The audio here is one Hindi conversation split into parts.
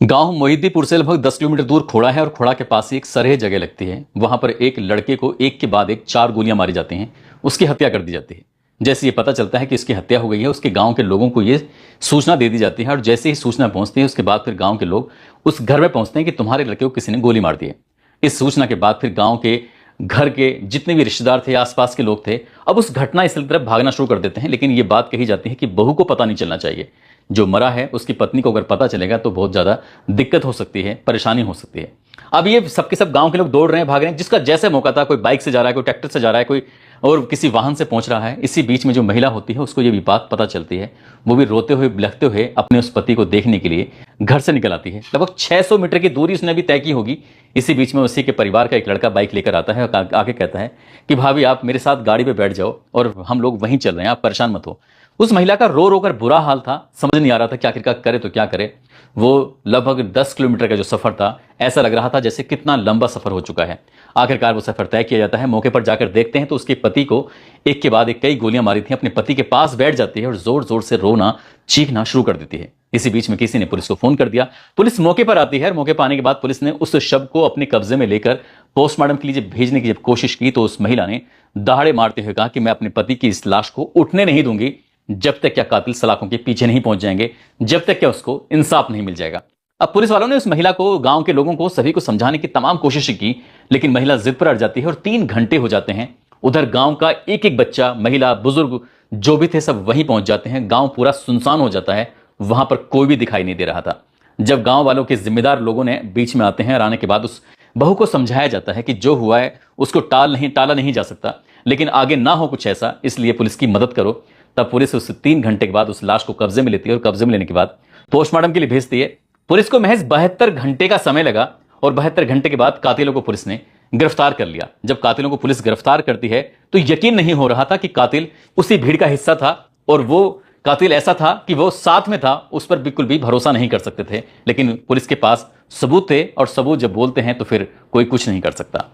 गांव मोहिद्दीपुर से लगभग 10 किलोमीटर दूर खोड़ा है और खोड़ा के पास ही एक सरह जगह लगती है। वहां पर एक लड़के को एक के बाद एक 4 गोलियां मारी जाती हैं। उसकी हत्या कर दी जाती है। जैसे ये पता चलता है कि उसकी हत्या हो गई है, उसके गांव के लोगों को ये सूचना दे दी जाती है और जैसे ही सूचना पहुंचती है उसके बाद फिर गांव के लोग उस घर में पहुंचते हैं कि तुम्हारे लड़के को किसी ने गोली मार दी है। इस सूचना के बाद फिर गांव के घर के जितने भी रिश्तेदार थे, आसपास के लोग थे, अब उस घटना स्थल की तरफ भागना शुरू कर देते हैं। लेकिन ये बात कही जाती है कि बहू को पता नहीं चलना चाहिए। जो मरा है उसकी पत्नी को अगर पता चलेगा तो बहुत ज्यादा दिक्कत हो सकती है, परेशानी हो सकती है। अब ये सबके सब गांव के लोग दौड़ रहे हैं, भाग रहे हैं, जिसका जैसे मौका था, कोई बाइक से जा रहा है, कोई ट्रैक्टर से जा रहा है, कोई और किसी वाहन से पहुंच रहा है। इसी बीच में जो महिला होती है उसको ये भी बात पता चलती है। वो भी रोते हुए बिलखते हुए अपने उस पति को देखने के लिए घर से निकल आती है। लगभग 600 मीटर की दूरी उसने भी तय की होगी। इसी बीच में उसी के परिवार का एक लड़का बाइक लेकर आता है और आके कहता है कि भाभी आप मेरे साथ गाड़ी पे बैठ जाओ और हम लोग वहीं चल रहे हैं, आप परेशान मत हो। उस महिला का रो रो कर बुरा हाल था, समझ नहीं आ रहा था कि आखिरकार करे तो क्या करे। वो लगभग 10 किलोमीटर का जो सफर था, ऐसा लग रहा था जैसे कितना लंबा सफर हो चुका है। आखिरकार वो सफर तय किया जाता है। मौके पर जाकर देखते हैं तो उसके पति को एक के बाद एक कई गोलियां मारी थी। अपने पति के पास बैठ जाती है और जोर जोर से रोना चीखना शुरू कर देती है। इसी बीच में किसी ने पुलिस को फोन कर दिया। पुलिस मौके पर आती है और मौके पर आने के बाद पुलिस ने उस शव को अपने कब्जे में लेकर पोस्टमार्टम के लिए भेजने की जब कोशिश की तो उस महिला ने दहाड़े मारते हुए कहा कि मैं अपने पति की इस लाश को उठने नहीं दूंगी जब तक क्या कातिल सलाखों के पीछे नहीं पहुंच जाएंगे, जब तक क्या उसको इंसाफ नहीं मिल जाएगा। अब पुलिस वालों ने उस महिला को, गांव के लोगों को, सभी को समझाने की तमाम कोशिशें की, लेकिन महिला जिद पर अड़ जाती है और 3 घंटे हो जाते हैं। उधर गांव का एक एक बच्चा, महिला, बुजुर्ग जो भी थे सब वहीं पहुंच जाते हैं। गांव पूरा सुनसान हो जाता है। वहां पर कोई भी दिखाई नहीं दे रहा था। जब गांव वालों के जिम्मेदार लोगों ने बीच में आते हैं और आने के बाद उस बहू को समझाया जाता है कि जो हुआ है उसको टाला नहीं जा सकता, लेकिन आगे ना हो कुछ ऐसा, इसलिए पुलिस की मदद करो। तब पुलिस उस 3 घंटे के बाद उस लाश को कब्जे में लेती है और कब्जे में लेने के बाद पोस्टमार्टम के लिए भेजती है। पुलिस को महज 72 घंटे का समय लगा और 72 घंटे के बाद कातिलों को पुलिस ने गिरफ्तार कर लिया। जब कातिलों को पुलिस गिरफ्तार करती है तो यकीन नहीं हो रहा था कि कातिल उसी भीड़ का हिस्सा था और वो कातिल ऐसा था कि वो साथ में था, उस पर बिल्कुल भी भरोसा नहीं कर सकते थे। लेकिन पुलिस के पास सबूत थे और सबूत जब बोलते हैं तो फिर कोई कुछ नहीं कर सकता।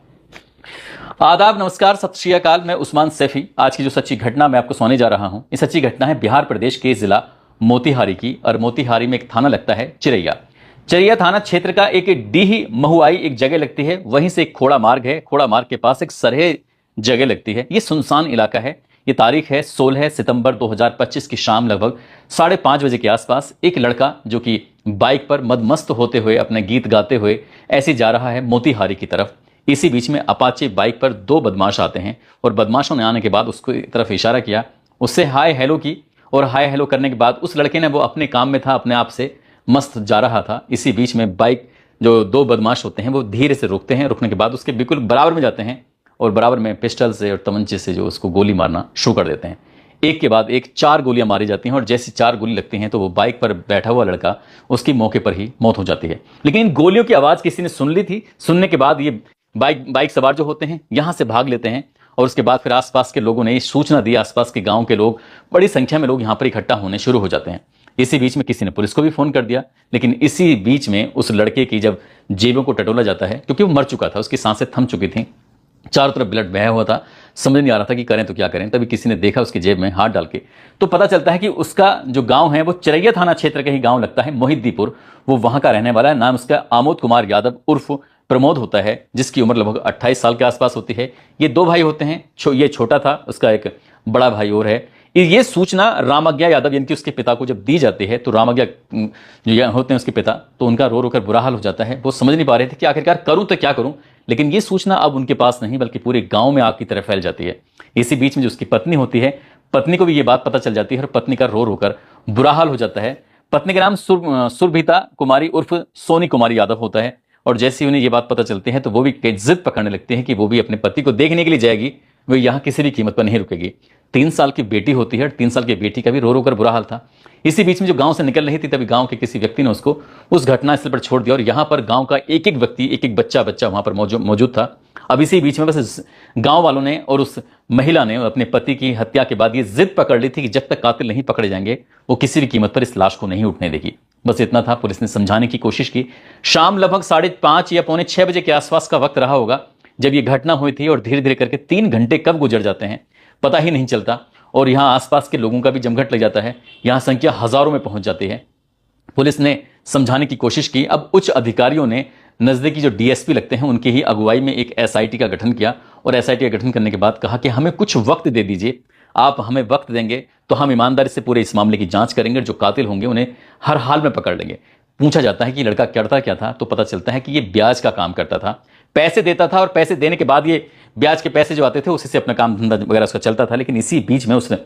आदाब, नमस्कार, सत श्री अकाल। मैं उस्मान सैफी। आज की जो सच्ची घटना मैं आपको सुनाने जा रहा हूं, ये सच्ची घटना है बिहार प्रदेश के जिला मोतिहारी की। और मोतिहारी में एक थाना लगता है चिरैया। चिरैया थाना क्षेत्र का एक डीही महुआई एक जगह लगती है। वहीं से एक खोड़ा मार्ग है। खोड़ा मार्ग के पास एक सरहे जगह लगती है। ये सुनसान इलाका है। ये तारीख है 16 सितंबर 2025 की शाम लगभग 5:30 बजे के आसपास एक लड़का जो कि बाइक पर मदमस्त होते हुए अपने गीत गाते हुए ऐसे जा रहा है मोतिहारी की तरफ। इसी बीच में अपाचे बाइक पर 2 बदमाश आते हैं और बदमाशों ने आने के बाद उसको तरफ इशारा किया, उससे हाय हेलो की और हाय हेलो करने के बाद उस लड़के ने, वो अपने काम में था, अपने आप से मस्त जा रहा था। इसी बीच में बाइक जो 2 बदमाश होते हैं वो धीरे से रुकते हैं। रुकने के बाद उसके बिल्कुल बराबर में जाते हैं और बराबर में पिस्टल से और तमंचे से जो उसको गोली मारना शुरू कर देते हैं। एक के बाद एक 4 गोलियां मारी जाती हैं और जैसी 4 गोली लगती हैं तो वो बाइक पर बैठा हुआ लड़का, उसकी मौके पर ही मौत हो जाती है। लेकिन इन गोलियों की आवाज किसी ने सुन ली थी। सुनने के बाद ये बाइक सवार जो होते हैं यहां से भाग लेते हैं और उसके बाद फिर आसपास के लोगों ने ये सूचना दी। आसपास के गांव के लोग, बड़ी संख्या में लोग यहां पर इकट्ठा होने शुरू हो जाते हैं। इसी बीच में किसी ने पुलिस को भी फोन कर दिया। लेकिन इसी बीच में उस लड़के की जब जेबों को टटोला जाता है, क्योंकि वो मर चुका था, उसकी सांसें थम चुकी थी, चारों तरफ ब्लड बह हुआ था, समझ नहीं आ रहा था कि करें तो क्या करें। तभी किसी ने देखा उसकी जेब में हाथ डाल के, तो पता चलता है कि उसका जो गांव है वो चिरैया थाना क्षेत्र का ही गांव लगता है, मोहिद्दीपुर। वो वहां का रहने वाला है। नाम उसका आमोद कुमार यादव उर्फ प्रमोद होता है, जिसकी उम्र लगभग 28 साल के आसपास होती है। ये 2 भाई होते हैं। ये छोटा था, उसका एक बड़ा भाई और है। ये सूचना रामज्ञा यादव यानी कि उसके पिता को जब दी जाती है तो रामज्ञा जो होते हैं उसके पिता, तो उनका रो रो कर बुरा हाल हो जाता है। वो समझ नहीं पा रहे थे कि आखिरकार करूं तो क्या करूं। लेकिन ये सूचना अब उनके पास नहीं बल्कि पूरे गांव में आग की तरह फैल जाती है। इसी बीच में जो उसकी पत्नी होती है, पत्नी को भी ये बात पता चल जाती है और पत्नी का रो रो कर बुरा हाल हो जाता है। पत्नी का नाम सुरभिता कुमारी उर्फ सोनी कुमारी यादव होता है। और जैसे ही उन्हें ये बात पता चलती है तो वो भी जिद पकड़ने लगती है कि वो भी अपने पति को देखने के लिए जाएगी। वो यहाँ किसी भी कीमत पर नहीं रुकेगी। 3 साल की बेटी होती है। 3 साल की बेटी का भी रो रो कर बुरा हाल था। इसी बीच में जो गांव से निकल रही थी तभी गांव के किसी व्यक्ति ने उसको उस घटनास्थल पर छोड़ दिया और यहाँ पर गांव का एक एक व्यक्ति, एक एक बच्चा वहां पर मौजूद था। अब इसी बीच में बस गांव वालों ने और उस महिला ने अपने पति की हत्या के बाद ये जिद पकड़ ली थी कि जब तक कातिल नहीं पकड़े जाएंगे वो किसी भी कीमत पर इस लाश को नहीं उठने देगी। बस इतना था। पुलिस ने समझाने की कोशिश की। शाम लगभग 5:30 या 5:45 बजे के आसपास का वक्त रहा होगा जब ये घटना हुई थी और धीरे धीरे करके 3 घंटे कब गुजर जाते हैं पता ही नहीं चलता। और यहाँ आसपास के लोगों का भी जमघट लग जाता है। यहाँ संख्या हजारों में पहुंच जाती है। पुलिस ने समझाने की कोशिश की। अब उच्च अधिकारियों ने नजदीकी जो डीएसपी लगते हैं उनकी ही अगुवाई में एक एसआईटी का गठन किया, और एसआईटी का गठन करने के बाद कहा कि हमें कुछ वक्त दे दीजिए, आप हमें वक्त देंगे तो हम ईमानदारी से पूरे इस मामले की जांच करेंगे, जो कातिल होंगे उन्हें हर हाल में पकड़ लेंगे। पूछा जाता है कि लड़का करता क्या था, तो पता चलता है कि ये ब्याज का काम करता था, पैसे देता था और पैसे देने के बाद ये ब्याज के पैसे जो आते थे उसी से अपना काम धंधा वगैरह उसका चलता था। लेकिन इसी बीच में उसने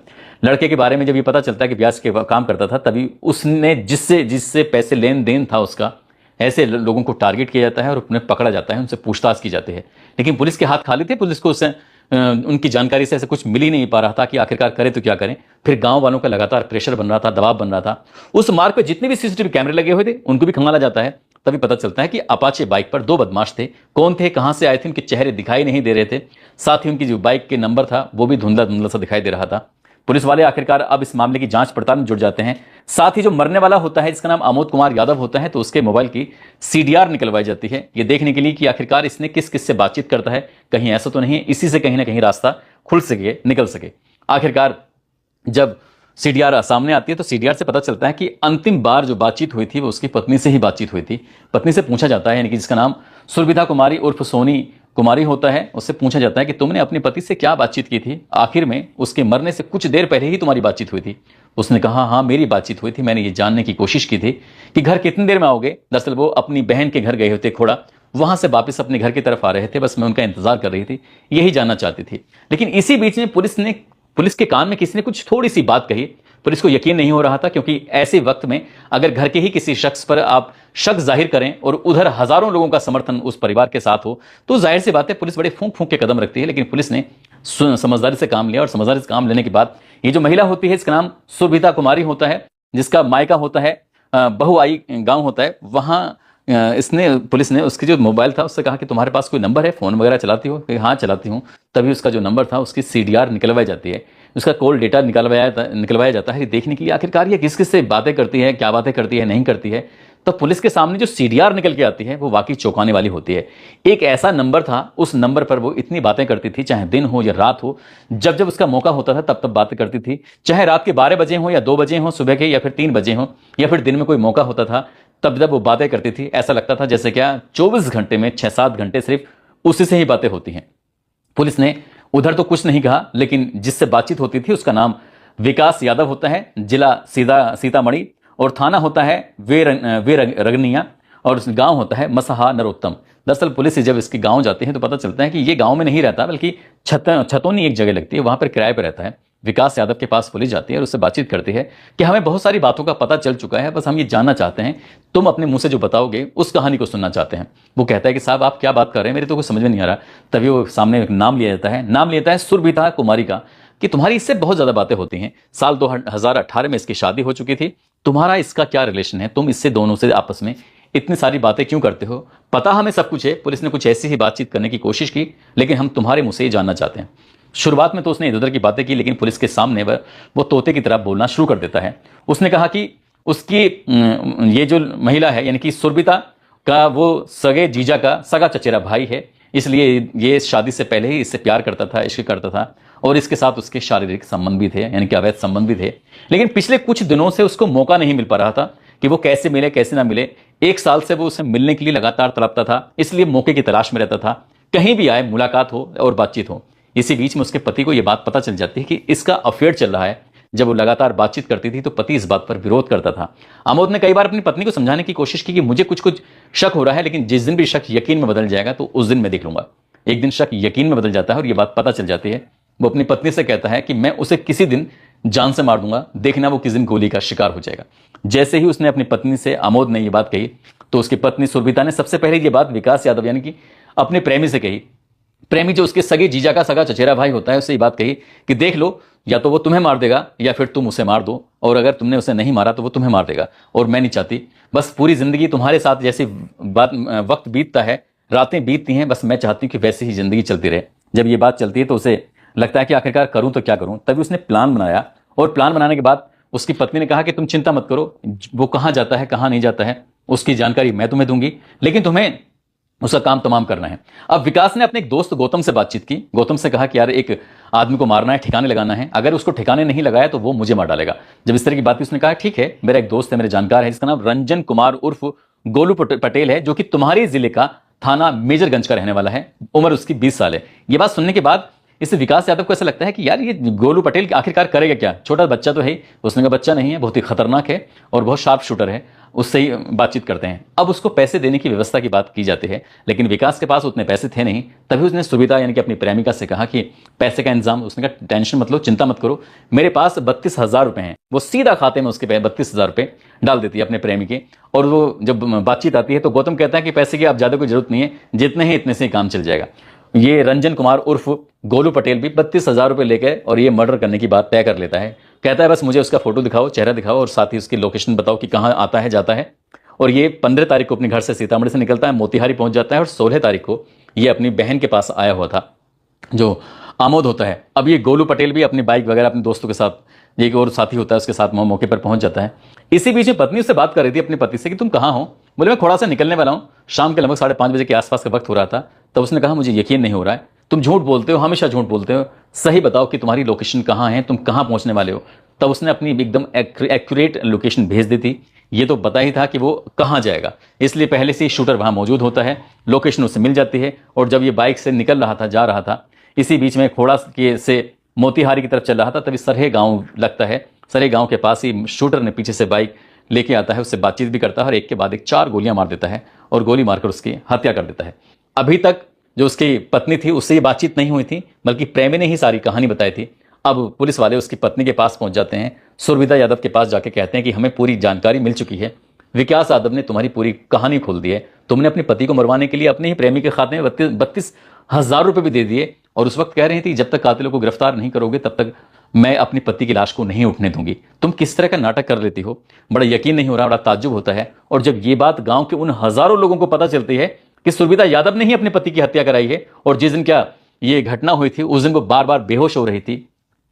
लड़के के बारे में जब ये पता चलता है कि ब्याज के काम करता था, तभी उसने जिससे जिससे पैसे लेन देन था उसका, ऐसे लोगों को टारगेट किया जाता है और उन्हें पकड़ा जाता है, उनसे पूछताछ की जाती है। लेकिन पुलिस के हाथ खाली थे, पुलिस को उससे उनकी जानकारी से ऐसे कुछ मिल ही नहीं पा रहा था कि आखिरकार करे तो क्या करें। फिर गांव वालों का लगातार प्रेशर बन रहा था, दबाव बन रहा था। उस मार्ग पे जितने भी सीसीटीवी कैमरे लगे हुए थे उनको भी खंगाला जाता है। तभी पता चलता है कि अपाचे बाइक पर 2 बदमाश थे। कौन थे, कहां से आए थे, उनके चेहरे दिखाई नहीं दे रहे थे। साथ ही उनकी जो बाइक के नंबर था वो भी धुंधला धुंधला सा दिखाई दे रहा था। पुलिस वाले आखिरकार अब इस मामले की जांच पड़ताल में जुट जाते हैं। साथ ही जो मरने वाला होता है, जिसका नाम आमोद कुमार यादव होता है, तो उसके मोबाइल की सीडीआर निकलवाई जाती है, ये देखने के लिए कि आखिरकार इसने किस किस से बातचीत करता है, कहीं ऐसा तो नहीं है इसी से कहीं ना कहीं रास्ता खुल सके, निकल सके। आखिरकार जब सीडीआर सामने आती है तो सीडीआर से पता चलता है कि अंतिम बार जो बातचीत हुई थी वो उसकी पत्नी से ही बातचीत हुई थी। पत्नी से पूछा जाता है, यानी कि जिसका नाम सुरभिता कुमारी उर्फ सोनी कुमारी होता है, उससे पूछा जाता है कि तुमने अपने पति से क्या बातचीत की थी, आखिर में उसके मरने से कुछ देर पहले ही तुम्हारी बातचीत हुई थी। उसने कहा हाँ मेरी बातचीत हुई थी, मैंने ये जानने की कोशिश की थी कि घर कितनी देर में आओगे। दरअसल वो अपनी बहन के घर गए होते खोड़ा, वहां से वापस अपने घर की तरफ आ रहे थे, बस मैं उनका इंतजार कर रही थी, यही जानना चाहती थी। लेकिन इसी बीच में पुलिस के कान में किसी ने कुछ थोड़ी सी बात कही। पुलिस को यकीन नहीं हो रहा था, क्योंकि ऐसे वक्त में अगर घर के ही किसी शख्स पर आप शक जाहिर करें और उधर हजारों लोगों का समर्थन उस परिवार के साथ हो, तो जाहिर सी बात है पुलिस बड़े फूंक फूंक के कदम रखती है। लेकिन पुलिस ने समझदारी से काम लिया, और समझदारी से काम लेने के बाद ये जो महिला होती है इसका नाम सुरभिता कुमारी होता है, जिसका मायका होता है बहुआई गांव होता है। वहां पुलिस ने उसकी जो मोबाइल था उससे कहा कि तुम्हारे पास कोई नंबर है, फोन वगैरह चलाती हो? हाँ चलाती हूँ। तभी उसका जो नंबर था उसकी सीडीआर निकलवाई जाती है, उसका कॉल डेटा निकलवाया जाता है, देखने के लिए आखिरकार ये किस किस से बातें करती है, क्या बातें करती है, नहीं करती है। तो पुलिस के सामने जो सीडीआर निकल के आती है वो वाकई चौंकाने वाली होती है। एक ऐसा नंबर था, उस नंबर पर वो इतनी बातें करती थी, चाहे दिन हो या रात हो, जब जब उसका मौका होता था तब तब बातें करती थी। चाहे रात के 12 बजे हो या 2 बजे हो, सुबह के या फिर 3 बजे हो, या फिर दिन में कोई मौका होता था, तब जब वो बातें करती थी ऐसा लगता था जैसे क्या 24 घंटे में 6-7 घंटे सिर्फ उसी से ही बातें होती हैं। पुलिस ने उधर तो कुछ नहीं कहा, लेकिन जिससे बातचीत होती थी उसका नाम विकास यादव होता है, जिला सीतामढ़ी, और थाना होता है वे रगनिया, और गांव होता है मसहा नरोत्तम। दरअसल पुलिस जब इसके गांव जाते हैं तो पता चलता है कि ये गांव में नहीं रहता, बल्कि छतौनी एक जगह लगती है, वहां पर किराए पर रहता है। विकास यादव के पास पुलिस जाती है और उससे बातचीत करती है कि हमें बहुत सारी बातों का पता चल चुका है, बस हम ये जानना चाहते हैं, तुम अपने मुंह से जो बताओगे उस कहानी को सुनना चाहते हैं। वो कहता है कि साहब आप क्या बात कर रहे हैं, मेरे तो कुछ समझ में नहीं आ रहा। तभी वो सामने एक नाम लिया जाता है, नाम लिया जाता है सुरभिता कुमारी का, कि तुम्हारी इससे बहुत ज्यादा बातें होती हैं, साल 2018 में इसकी शादी हो चुकी थी, तुम्हारा इसका क्या रिलेशन है, तुम इससे दोनों से आपस में इतनी सारी बातें क्यों करते हो, पता हमें सब कुछ है। पुलिस ने कुछ ऐसी ही बातचीत करने की कोशिश की, लेकिन हम तुम्हारे मुंह से ये जानना चाहते हैं। शुरुआत में तो उसने इधर उधर की बातें की, लेकिन पुलिस के सामने वो तोते की तरह बोलना शुरू कर देता है। उसने कहा कि उसकी ये जो महिला है, यानी कि सुरभिता का वो सगे जीजा का सगा चचेरा भाई है, इसलिए ये शादी से पहले ही इससे प्यार करता था, इश्क करता था, और इसके साथ उसके शारीरिक संबंध भी थे, यानी कि अवैध संबंध भी थे। लेकिन पिछले कुछ दिनों से उसको मौका नहीं मिल पा रहा था कि वो कैसे मिले कैसे ना मिले। 1 साल से वो उसे मिलने के लिए लगातार तड़पता था, इसलिए मौके की तलाश में रहता था, कहीं भी आए मुलाकात हो और बातचीत हो। इसी बीच में उसके पति को यह बात पता चल जाती है कि इसका अफेयर चल रहा है। जब वो लगातार बातचीत करती थी तो पति इस बात पर विरोध करता था। आमोद ने कई बार अपनी पत्नी को समझाने की कोशिश की कि मुझे कुछ कुछ शक हो रहा है, लेकिन जिस दिन भी शक यकीन में बदल जाएगा तो उस दिन मैं देख लूंगा। एक दिन शक यकीन में बदल जाता है और यह बात पता चल जाती है। वो अपनी पत्नी से कहता है कि मैं उसे किसी दिन जान से मार दूंगा, देखना वो किस दिन गोली का शिकार हो जाएगा। जैसे ही उसने अपनी पत्नी से आमोद ने यह बात कही तो उसकी पत्नी सुरभिता ने सबसे पहले यह बात विकास यादव यानी कि अपने प्रेमी से कही। प्रेमी जो उसके सगे जीजा का सगा चचेरा भाई होता है, उससे ये बात कही कि देख लो, या तो वो तुम्हें मार देगा या फिर तुम उसे मार दो, और अगर तुमने उसे नहीं मारा तो वो तुम्हें मार देगा, और मैं नहीं चाहती बस पूरी जिंदगी तुम्हारे साथ जैसे वक्त बीतता है, रातें बीतती हैं, बस मैं चाहती हूँ कि वैसे ही जिंदगी चलती रहे। जब ये बात चलती है तो उसे लगता है कि आखिरकार करूं तो क्या करूं। तभी उसने प्लान बनाया, और प्लान बनाने के बाद उसकी पत्नी ने कहा कि तुम चिंता मत करो, वो कहाँ जाता है कहाँ नहीं जाता है उसकी जानकारी मैं तुम्हें दूंगी, लेकिन तुम्हें उसका काम तमाम करना है। अब विकास ने अपने एक दोस्त गौतम से बातचीत की। गौतम से कहा कि यार एक आदमी को मारना है, ठिकाने लगाना है, अगर उसको ठिकाने नहीं लगाया तो वो मुझे मार डालेगा। जब इस तरह की बात की उसने कहा ठीक है, मेरा एक दोस्त है, मेरे जानकार है, इसका नाम रंजन कुमार उर्फ गोलू पटेल है, जो कि तुम्हारे जिले का थाना मेजरगंज का रहने वाला है, उम्र उसकी 20 साल है। ये बात सुनने के बाद इससे विकास यादव को ऐसा लगता है कि यार ये गोलू पटेल आखिरकार करेगा क्या, छोटा बच्चा तो है ही। उसने कहा बच्चा नहीं है, बहुत ही खतरनाक है और बहुत शार्प शूटर है, उससे ही बातचीत करते हैं। अब उसको पैसे देने की व्यवस्था की बात की जाती है, लेकिन विकास के पास उतने पैसे थे नहीं। तभी उसने सुविधा यानी कि अपनी प्रेमिका से कहा कि पैसे का इंतजाम, उसने कहा टेंशन मत लो, चिंता मत करो, मेरे पास 32,000 रुपए हैं। वो सीधा खाते में उसके 32,000 रुपए डाल देती है अपने प्रेमी के। और वो जब बातचीत आती है तो गौतम कहता है कि पैसे की आप ज्यादा कोई जरूरत नहीं है, जितने हैं इतने से ही काम चल जाएगा। ये रंजन कुमार उर्फ गोलू पटेल भी 32,000 रुपए लेकर और ये मर्डर करने की बात तय कर लेता है। कहता है बस मुझे उसका फोटो दिखाओ, चेहरा दिखाओ और साथ ही उसकी लोकेशन बताओ कि कहाँ आता है जाता है। और ये 15 तारीख को अपने घर से सीतामढ़ी से निकलता है, मोतिहारी पहुंच जाता है और 16 तारीख को ये अपनी बहन के पास आया हुआ था जो आमोद होता है। अब ये गोलू पटेल भी अपनी बाइक वगैरह अपने दोस्तों के साथ, एक और साथी होता है उसके साथ मौके पर पहुंच जाता है। इसी बीच में पत्नी उससे बात कर रही थी अपने पति से कि तुम कहाँ हो। बोले मैं खोड़ा से निकलने वाला हूँ, शाम के लगभग 5:30 बजे के आसपास का वक्त हो रहा था। तब उसने कहा मुझे यकीन नहीं हो रहा है, तुम झूठ बोलते हो, हमेशा झूठ बोलते हो, सही बताओ कि तुम्हारी लोकेशन कहाँ है, तुम कहाँ पहुंचने वाले हो। तब उसने अपनी एकदम एक्यूरेट लोकेशन भेज दी थी। ये तो पता ही था कि वो कहाँ जाएगा, इसलिए पहले से ही शूटर वहां मौजूद होता है, लोकेशन उससे मिल जाती है। और जब ये बाइक से निकल रहा था, जा रहा था, इसी बीच में खोड़ा के से मोतिहारी की तरफ चल रहा था, तभी सरहे गांव लगता है। सरहे गांव के पास ही शूटर ने पीछे से बाइक लेके आता है, उससे बातचीत भी करता है और एक के बाद एक 4 गोलियां मार देता है और गोली मारकर उसकी हत्या कर देता है। अभी तक जो उसकी पत्नी थी उससे ये बातचीत नहीं हुई थी, बल्कि प्रेमी ने ही सारी कहानी बताई थी। अब पुलिस वाले उसकी पत्नी के पास पहुंच जाते हैं, सुरभिदा यादव के पास जाके कहते हैं कि हमें पूरी जानकारी मिल चुकी है, विकास यादव ने तुम्हारी पूरी कहानी खोल दी है, तुमने अपने पति को मरवाने के लिए अपने ही प्रेमी के खाते में 32,000 रुपए भी दे दिए। और उस वक्त कह रही थी जब तक कातिलों को गिरफ्तार नहीं करोगे तब तक मैं अपनी पति की लाश को नहीं उठने दूंगी। तुम किस तरह का नाटक कर लेती हो, बड़ा यकीन नहीं हो रहा, बड़ा ताज्जुब होता है। और जब ये बात गांव के उन हजारों लोगों को पता चलती है कि सुरभिदा यादव ने ही अपने पति की हत्या कराई है, और जिस दिन क्या ये घटना हुई थी उस दिन वो बार बार बेहोश हो रही थी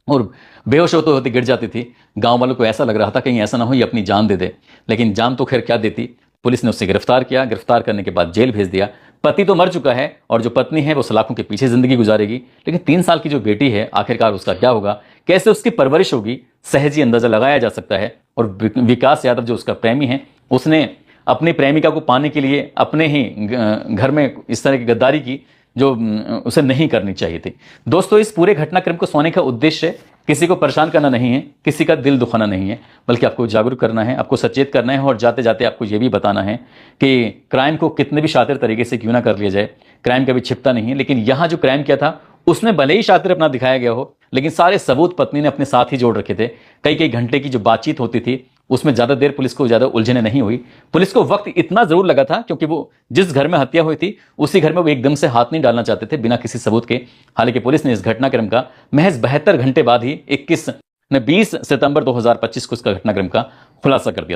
और बेहोश होते होते गिर जाती थी। गांव वालों को ऐसा लग रहा था कहीं ऐसा ना हो ये अपनी जान दे दे, लेकिन जान तो खैर क्या देती। पुलिस ने उसे गिरफ्तार किया, गिरफ्तार करने के बाद जेल भेज दिया। पति तो मर चुका है और जो पत्नी है वो सलाखों के पीछे जिंदगी गुजारेगी, लेकिन 3 साल की जो बेटी है आखिरकार उसका क्या होगा, कैसे उसकी परवरिश होगी, सहज ही अंदाजा लगाया जा सकता है। और विकास यादव जो उसका प्रेमी है, उसने अपनी प्रेमिका को पाने के लिए अपने ही घर में इस तरह की गद्दारी की जो उसे नहीं करनी चाहिए थी। दोस्तों, इस पूरे घटनाक्रम को सोने का उद्देश्य किसी को परेशान करना नहीं है, किसी का दिल दुखाना नहीं है, बल्कि आपको जागरूक करना है, आपको सचेत करना है। और जाते जाते आपको यह भी बताना है कि क्राइम को कितने भी शातिर तरीके से क्यों ना कर लिया जाए, क्राइम कभी छिपता नहीं है। लेकिन यहां जो क्राइम किया था उसमें भले ही शातिर अपना दिखाया गया हो, लेकिन सारे सबूत पत्नी ने अपने साथ ही जोड़ रखे थे। कई कई घंटे की जो बातचीत होती थी उसमें ज्यादा देर पुलिस को ज्यादा उलझने नहीं हुई। पुलिस को वक्त इतना जरूर लगा था क्योंकि वो जिस घर में हत्या हुई थी उसी घर में वो एकदम से हाथ नहीं डालना चाहते थे बिना किसी सबूत के। हालांकि पुलिस ने इस घटनाक्रम का महज 72 घंटे बाद ही 20 सितंबर 2025 को इसका घटनाक्रम का खुलासा कर दिया।